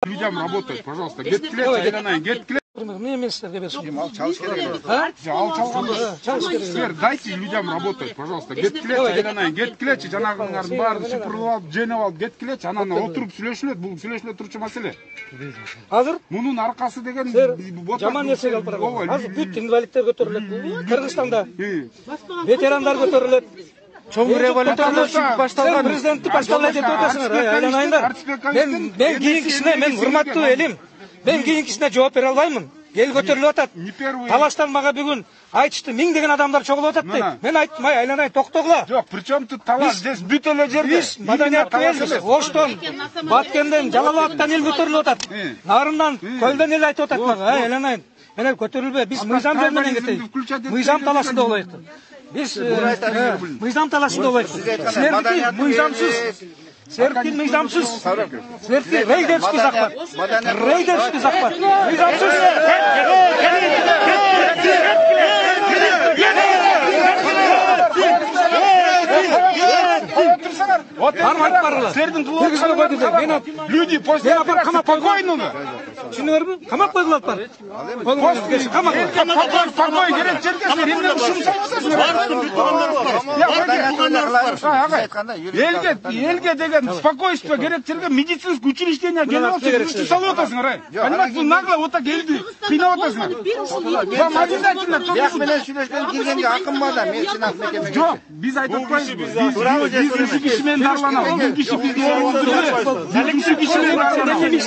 Людям работать, пожалуйста. Геткілет, айданайын, геткілет. Мен сіздерге берсем. Ал çalış керек. Сіздер, дайте людям работать, пожалуйста. Геткілет, айданайын, геткілетші, жаңағылардың барын шыпырып алып, женіп алып, геткілетші, ананы отырып сүйлешілет, бұл сүйлешілет тұршы мәселе. Азыр? Мұның арқасы деген... Жаман нерсеге алып барамыз. Азыр бүт инвалидтер көтерілет. Кыргызстанда ветерандар көтерілет. Чоң революция башталган. Президенттик башталды деп өтөсүңөр. Айланайындар. Мен кийинкисине, мен урматтуу элим. Мен кийинкисине жооп бере албаймын. Эл көтөрүлүп атат. Талаштан мага бүгүн айтышты, 1000 деген адамдар чогулуп атат деп. Мен айттым, айланайын, токтогула. Жок, причем тут талаш? Здесь бүт эле жерде. Биз маданияттуу элбиз. Оштон, Баткенден, Жалалабадтан эл көтөрүлүп атат. Нарындан, Көлдөн эл айтып атат мага. Айланайын. Менен көтөрүлбө. Биз мыйзам менен кетейик. Мыйзам талашында болоюк. Biz mıyzam talasında olayız. Sizlerki mıyzamsız. Sizlerki mıyzamsız. Sizlerki reyderski zaklar. Reyderski zaklar. Mıyzamsız. Люди после операции спокойно. Түсініңіздер ме? Қамап қойғылап бар. Спокой керек жерге сіздер емнен ұшын салып елге деген спокойствие керек жерге медицинский учреждение келіп алып жұмысты салып отырсыңдар. Понимаете, бұл нагло вот так елді қинап отырсыңдар. Вам обязательно менен сүйлөшкөн келгенге акын бар да, мен сынақ мекеме. Жоқ, біз айтып қоймыз. Біз үш кишимен дарыланамыз. Бұл киши бізді орынды көреді. Үш кишимен дарыланамыз.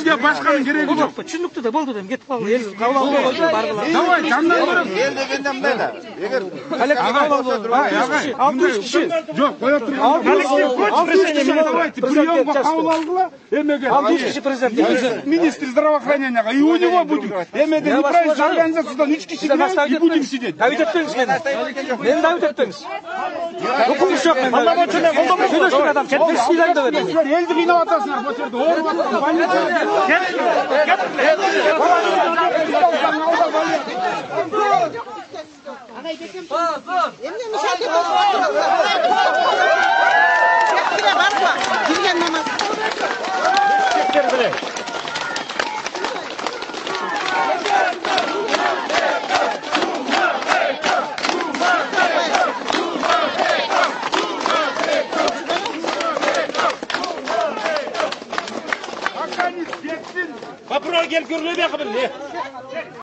Бізге башқаның керегі жоқ. Түшүнүктүү да болду дейм, кетип калды. Эл кабыл албай койду, баргыла. Давай, жандан көрөм. Ел дегенде мындай да. Эгер коллектив киши. Жоқ, коя турган. Давайте, приемға кабыл алдыла. Эмеге. 6 киши президент. Министр здравоохранения. И у него будет. Эмеде неправительственная организациядан 3 киши и будем сидеть. Давид этпеңиз мени. Мени давид этпеңиз. Укугуш жок мен. Сүйлөшкөн адам кетпеш сыйлайм деп атат. Силер элди кыйнап атасыңар, бу жерде ооруп аткан больница. Попробуй гel görülüyor bakın.